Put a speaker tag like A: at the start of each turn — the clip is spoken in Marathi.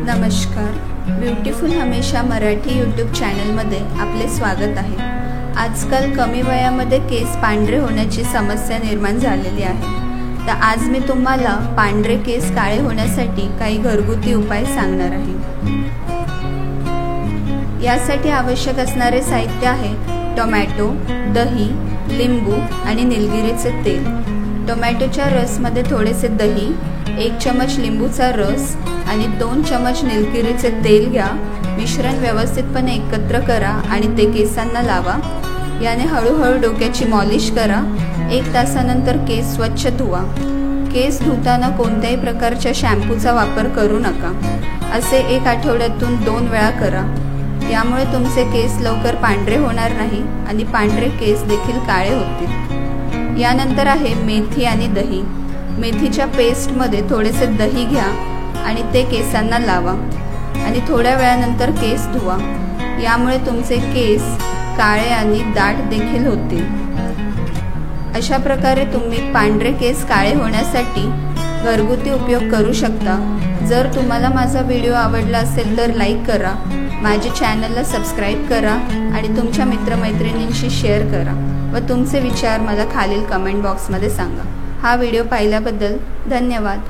A: नमस्कार, ब्युटिफुल हमेशा मराठी यूट्यूब चॅनलमध्ये आपले स्वागत आहे। आजकाल कमी वयामध्ये केस पांढरे होण्याची समस्या निर्माण झालेली आहे। तर आज मी तुम्हाला पांढरे केस काळे होण्यासाठी काही घरगुती उपाय सांगणार आहे। यासाठी आवश्यक असणारे साहित्य आहे टोमॅटो, दही, लिंबू आणि निलगिरीचे तेल। टोमॅटोच्या रसमध्ये थोडेसे दही, 1 चमच लिंबूचा रस आणि 2 चमच निलगिरीचे तेल घ्या। मिश्रण व्यवस्थितपणे एकत्र करा आणि ते केसांना लावा। याने हळूहळू डोक्याची मॉलिश करा। 1 तासानंतर केस स्वच्छ धुवा। केस धुताना कोणत्याही प्रकारच्या शॅम्पूचा वापर करू नका। असे 1 आठवड्यातून 2 वेळा करा। यामुळे तुमचे केस लवकर पांढरे होणार नाही आणि पांढरे केस देखील काळे होतील। यानंतर आहे मेथी आणि दही। मेथीच्या पेस्टमध्ये थोडेसे दही घ्या आणि ते केसांना लावा आणि थोड्या वेळानंतर केस धुवा। यामुळे तुमचे केस काळे आणि दाट देखील होतील। अशा प्रकारे तुम्ही पांढरे केस काळे होण्यासाठी घरगुती उपयोग करू शकता। जर तुम्हाला माझा व्हिडिओ आवडला असेल तर लाईक करा, माझ्या चॅनलला सबस्क्राईब करा आणि तुमच्या मित्रमैत्रिणींशी शेअर करा व तुमचे विचार मला खालील कमेंट बॉक्समध्ये सांगा। हा व्हिडिओ पाहिल्याबद्दल धन्यवाद।